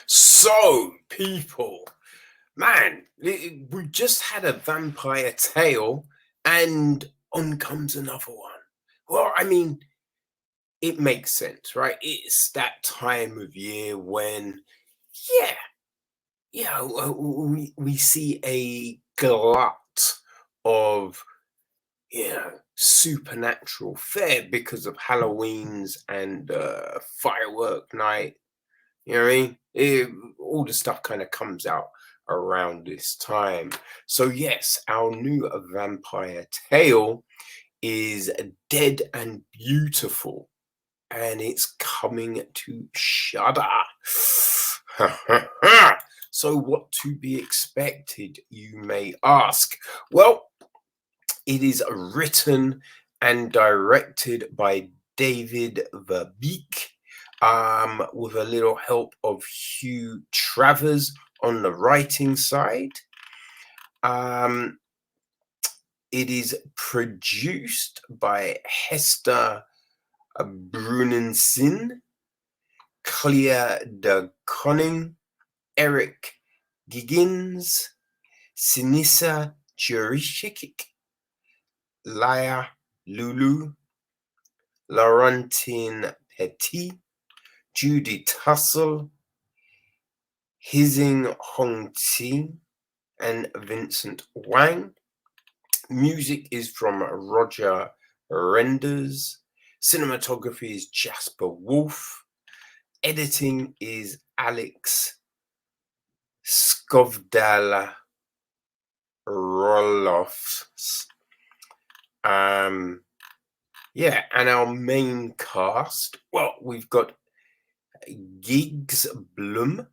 So, people, man, we just had a vampire tale, and on comes another one. Well, I mean, it makes sense, right? It's that time of year when, yeah, we see a glut of, supernatural fare because of Halloween's and firework night. You know what I mean? All the stuff kind of comes out around this time. So, yes, our new vampire tale is Dead and Beautiful, and it's coming to Shudder. So, what to be expected, you may ask? Well, it is written and directed by David Verbeek, with a little help of Hugh Travers on the writing side. It is produced by Hester Brunensin, Clea de Koning, Eric Giggins, Sinisa Jurishik, Laya Lulu, Laurentine Petit, Judy Tussle, Hizing Hongqi, and Vincent Wang. Music is from Roger Renders. Cinematography is Jasper Wolf. Editing is Alex Skovdala Roloffs. And our main cast, well, we've got Giggs Blum,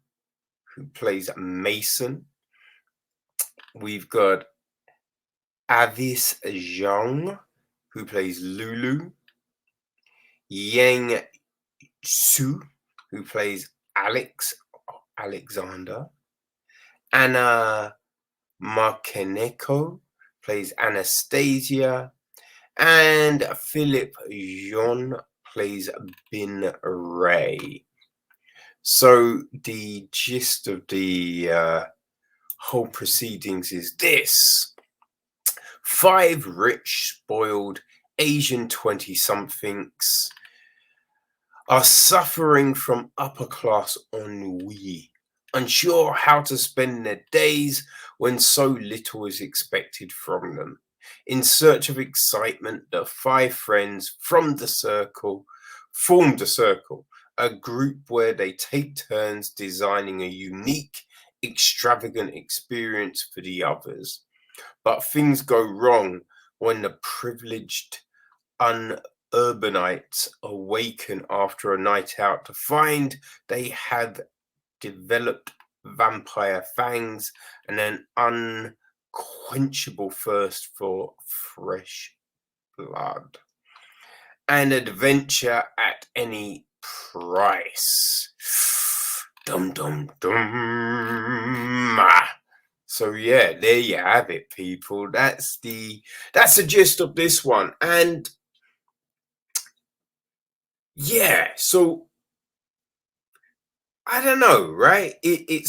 who plays Mason. We've got Avis Zhang, who plays Lulu. Yang Su, who plays Alexander. Anna Markeneko plays Anastasia. And Philip Jean plays Bin Ray. So the gist of the whole proceedings is this. 5 rich, spoiled Asian 20-somethings are suffering from upper-class ennui, unsure how to spend their days when so little is expected from them. In search of excitement, the 5 friends formed a circle, a group where they take turns designing a unique, extravagant experience for the others. But things go wrong when the privileged urbanites awaken after a night out to find they have developed vampire fangs and an unquenchable thirst for fresh blood. An adventure at any price. Dum dum dum. So yeah, there you have it, people. That's the gist of this one. And yeah, so I don't know, right? It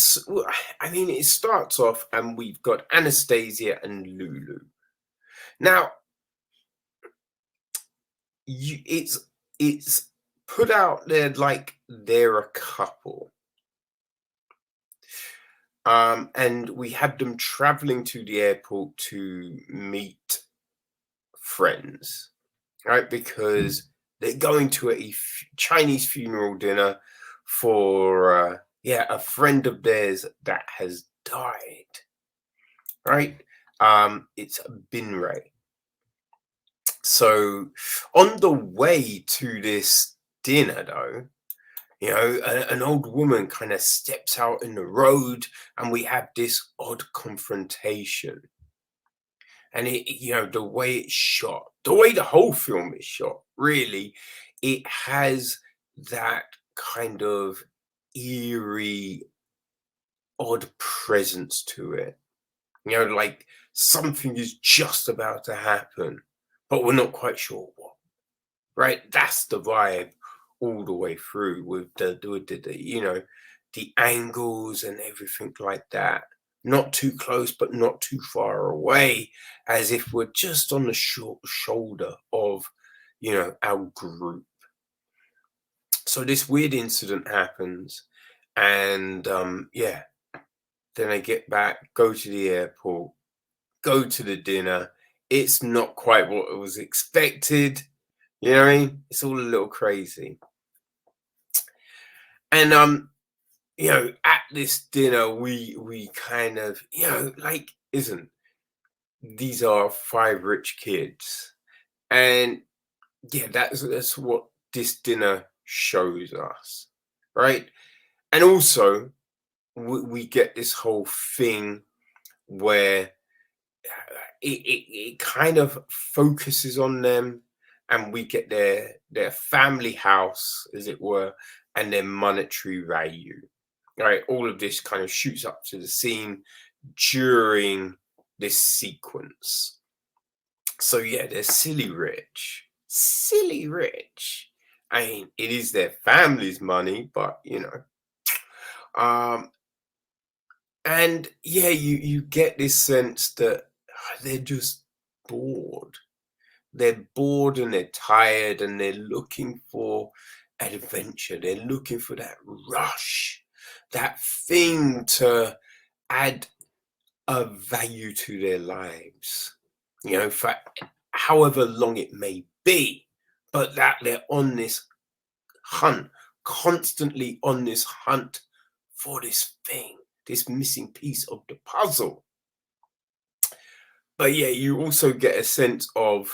starts off and we've got Anastasia and Lulu. Now, it's put out there like they're a couple. And we had them traveling to the airport to meet friends, right? Because they're going to a Chinese funeral dinner for a friend of theirs that has died, right? It's Bin Ray. So on the way to this dinner, though, an old woman kind of steps out in the road, and we have this odd confrontation. And the way it's shot, the way the whole film is shot, really, it has that kind of eerie, odd presence to it. Like something is just about to happen, but we're not quite sure what. Right? That's the vibe all the way through with the the angles and everything like that. Not too close, but not too far away, as if we're just on the short shoulder of, our group. So this weird incident happens, and yeah, then I get back, go to the airport, go to the dinner. It's not quite what was expected. You know what I mean? It's all a little crazy. And at this dinner, we kind of, like, isn't these are five rich kids, and yeah, that's what this dinner shows us, right? And also, we get this whole thing where it kind of focuses on them, and we get their family house, as it were, and their monetary value. Right, all of this kind of shoots up to the scene during this sequence. So yeah, they're silly rich. I mean, it is their family's money, but um, and yeah, you get this sense that they're just bored. They're bored and they're tired and they're looking for adventure. They're looking for that rush, that thing to add a value to their lives, for however long it may be, but that they're on this hunt, constantly on this hunt for this thing, this missing piece of the puzzle. But yeah, you also get a sense of,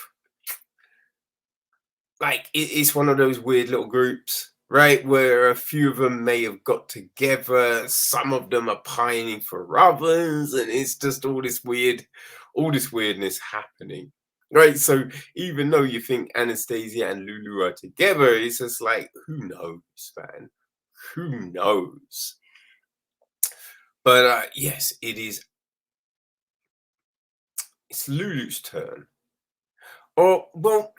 like, it's one of those weird little groups, right? Where a few of them may have got together, some of them are pining for others, and it's just all this weirdness happening. Right. So even though you think Anastasia and Lulu are together, it's just like, who knows, man? Who knows? But yes, it's Lulu's turn. Oh, well,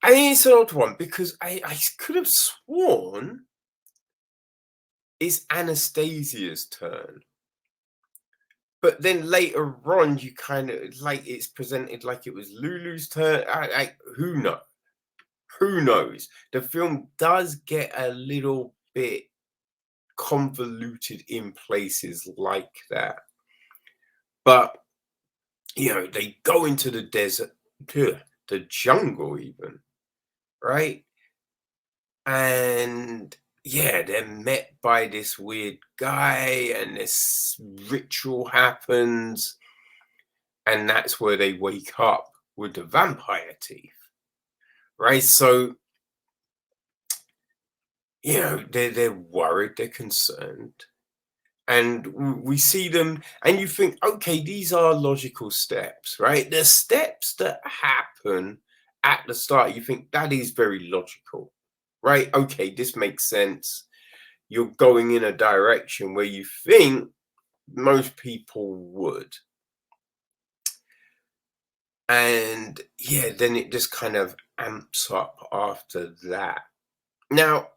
I mean, it's an odd one because I could have sworn it's Anastasia's turn. But then later on, you kind of like it's presented like it was Lulu's turn. Who knows? Who knows? The film does get a little bit convoluted in places like that. But they go into the desert, the jungle, even, right? And yeah, they're met by this weird guy, and this ritual happens, and that's where they wake up with the vampire teeth, right? So they're worried, they're concerned, and we see them, and you think, okay, these are logical steps, right? The steps that happen at the start, you think that is very logical, right? Okay, this makes sense. You're going in a direction where you think most people would. And yeah, then it just kind of amps up after that. Now,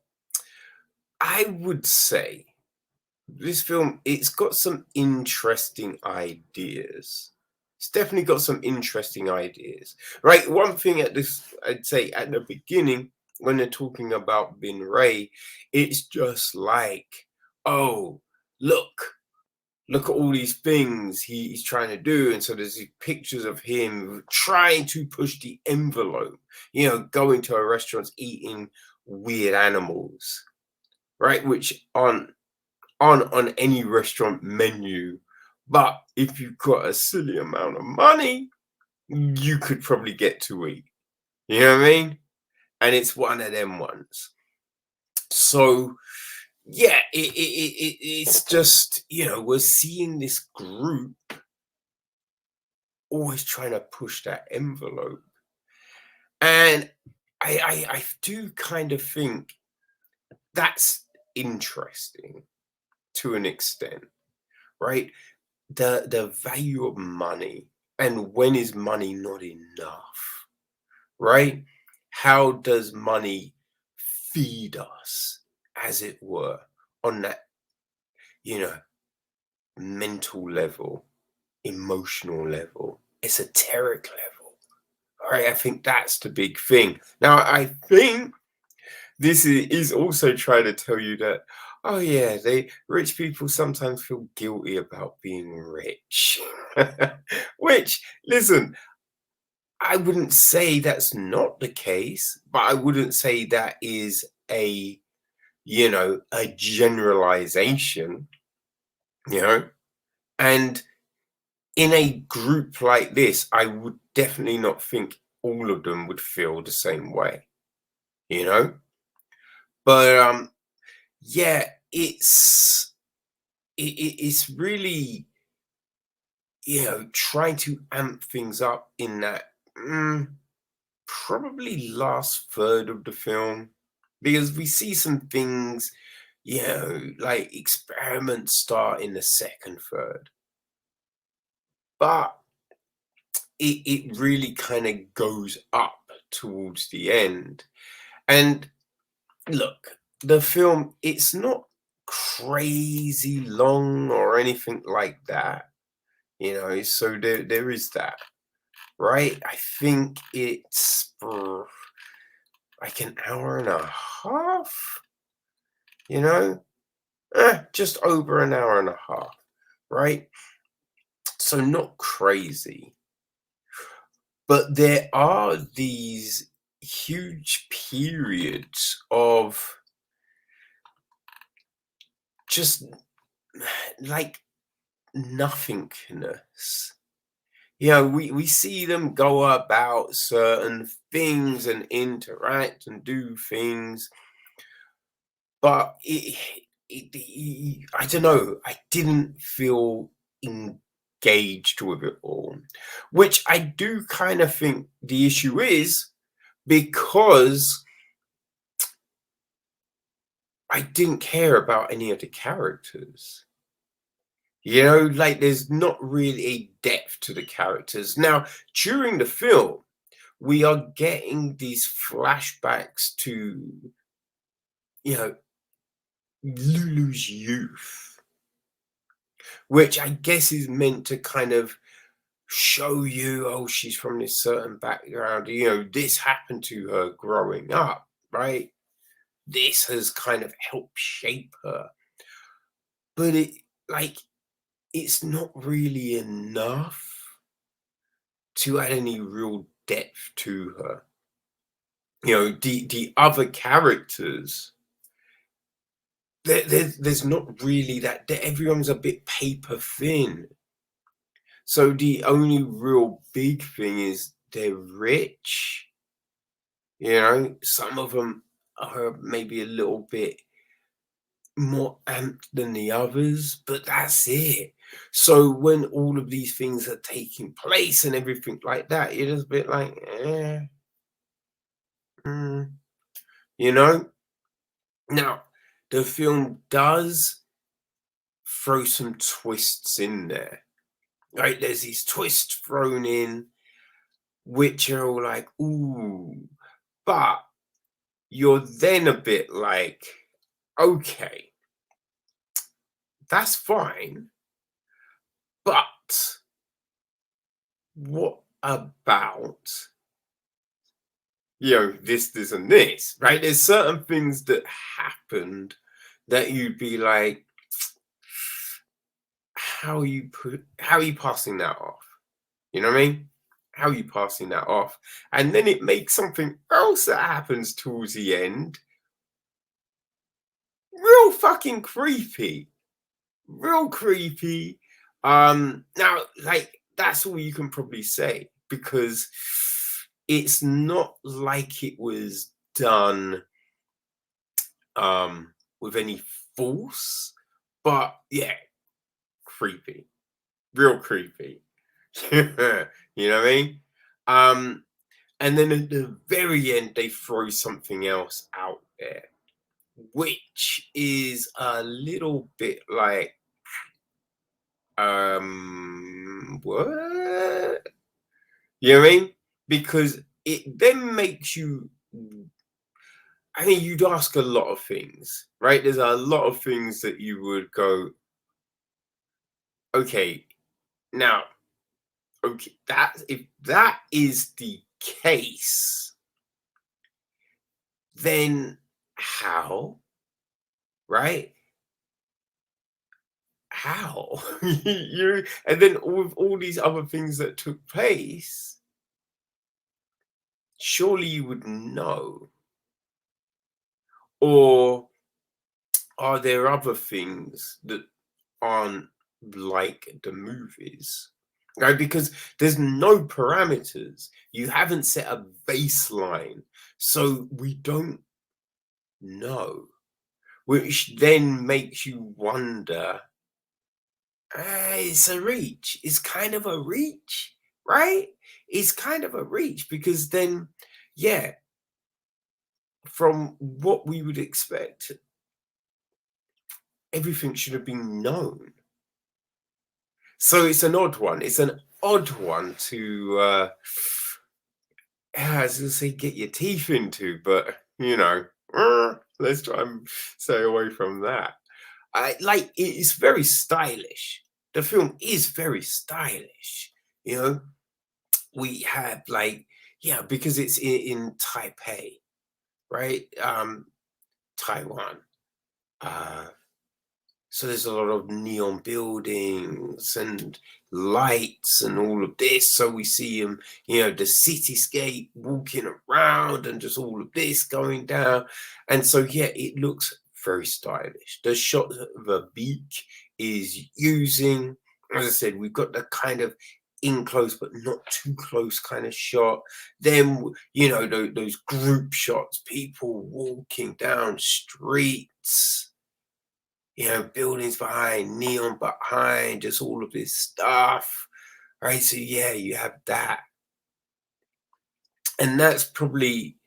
I would say this film, it's got some interesting ideas. It's definitely got some interesting ideas, right? One thing I'd say at the beginning, when they're talking about Bin Ray, it's just like, oh, look at all these things he's trying to do. And so there's these pictures of him trying to push the envelope, going to a restaurant, eating weird animals, right? Which aren't on any restaurant menu. But if you've got a silly amount of money, you could probably get to eat. You know what I mean? And it's one of them ones. So yeah, it's just, we're seeing this group always trying to push that envelope. And I do kind of think that's interesting to an extent, right? The value of money, and when is money not enough, right? How does money feed us, as it were? on that, you know, mental level, emotional level, esoteric level. Right? I think that's the big thing. Now, I think this is also trying to tell you that, oh yeah, they rich people sometimes feel guilty about being rich. Which, listen, I wouldn't say that's not the case, but I wouldn't say that is a, a generalization, you know? And in a group like this, I would definitely not think all of them would feel the same way, you know? But yeah, it's really, trying to amp things up in that probably last third of the film, because we see some things, like experiments start in the second third, but it really kind of goes up towards the end. And look, the film, it's not crazy long or anything like that, so there is that, right? I think it's like an hour and a half, you know, just over an hour and a half, right? So not crazy, but there are these huge periods of just like nothingness. We see them go about certain things and interact and do things, but I don't know, I didn't feel engaged with it all, which I do kind of think the issue is because I didn't care about any of the characters. Like there's not really a depth to the characters. Now, during the film, we are getting these flashbacks to, you know, Lulu's youth, which I guess is meant to kind of show you, oh, she's from this certain background, this happened to her growing up, right? This has kind of helped shape her. But it's not really enough to add any real depth to her. The other characters, there's not really that. Everyone's a bit paper thin. So the only real big thing is they're rich. Some of them are maybe a little bit more amped than the others, but that's it. So when all of these things are taking place and everything like that, you're just a bit like, mm, you know? Now, the film does throw some twists in there, right? There's these twists thrown in, which are all like, ooh, but you're then a bit like, okay, that's fine, but what about, this, and this, right? There's certain things that happened that you'd be like, how are you passing that off? You know what I mean? How are you passing that off? And then it makes something else that happens towards the end real fucking creepy. Real creepy. Now, like, that's all you can probably say, because it's not like it was done with any force, but yeah, creepy. Real creepy. You know what I mean? And then at the very end, they throw something else out there, which is a little bit like, what? You know what I mean? Because it then makes you I mean, you'd ask a lot of things, right? There's a lot of things that you would go, okay, now, okay, that if that is the case, then how, right? How? You and then with all these other things that took place, surely you would know. Or are there other things that aren't like the movies? Right? Because there's no parameters. You haven't set a baseline. So we don't know. Which then makes you wonder, it's a reach. It's kind of a reach, right? It's kind of a reach because then, yeah, from what we would expect, everything should have been known. So it's an odd one. It's an odd one to, I was gonna say get your teeth into, but let's try and stay away from that. I like it's very stylish. The film is very stylish. You know, we have like yeah, because it's in Taipei, right? Taiwan. Uh, So there's a lot of neon buildings and lights and all of this. So we see him, the cityscape walking around and just all of this going down. And so, yeah, it looks very stylish. The shot that Verbeek is using, as I said, we've got the kind of in close but not too close kind of shot. Then, those group shots, people walking down streets, buildings behind, neon behind, just all of this stuff, right? So yeah, you have that, and that's probably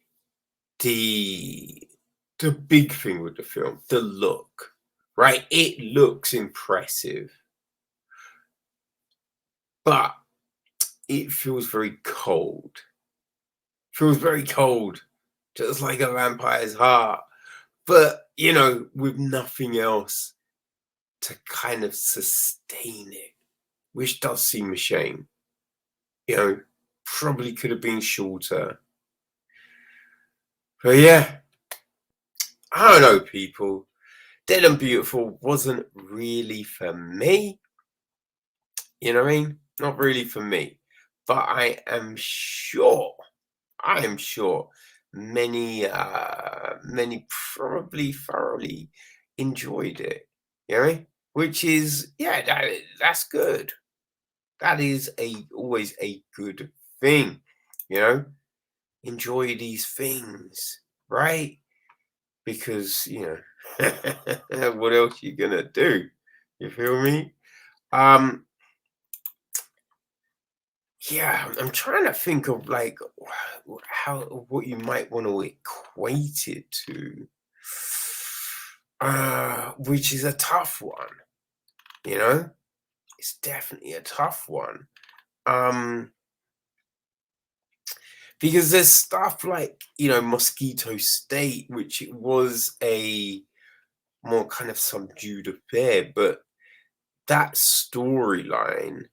the the big thing with the film, the look, right? It looks impressive, but it feels very cold. Feels very cold, just like a vampire's heart. But with nothing else to kind of sustain it, which does seem a shame. you know, Probably could have been shorter. But yeah, I don't know, people. Dead and Beautiful wasn't really for me. You know what I mean? Not really for me. But I am sure many probably thoroughly enjoyed it. You know what I mean? Which is, yeah, that's good. That is always a good thing. You know? Enjoy these things, right? Because what else you gonna do? You feel me? Um, yeah, I'm trying to think of like how what you might want to equate it to, which is a tough one. You know, it's definitely a tough one. Um, because there's stuff like Mosquito State, which it was a more kind of subdued affair, but that storyline,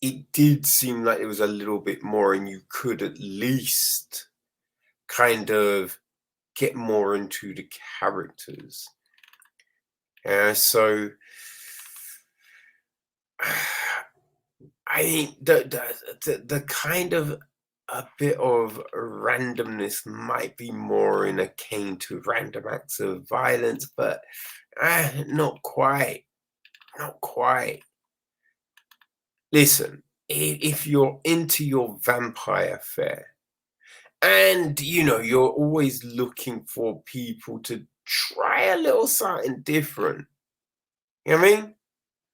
it did seem like it was a little bit more, and you could at least kind of get more into the characters. So I mean the kind of a bit of randomness might be more in akin to random acts of violence, but not quite. Not quite. Listen, if you're into your vampire fare, and you're always looking for people to try a little something different, you know what I mean?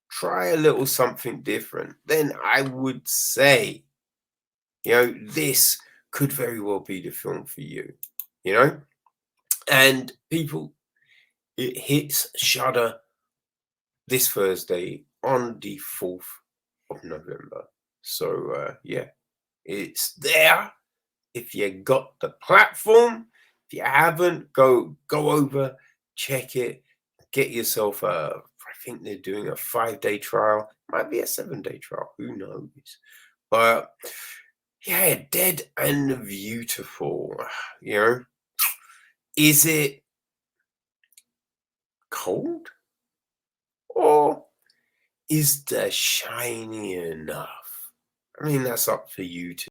Try a little something different, then I would say, this could very well be the film for you, you know? And people, it hits Shudder this Thursday on the 4th of November. So, yeah, it's there. If you got the platform, If you haven't, go over, check it, get yourself a. I think they're doing a 5-day trial. Might be a 7-day trial. Who knows? But yeah, Dead and Beautiful. You know, is it cold or is the shiny enough? I mean, that's up for you to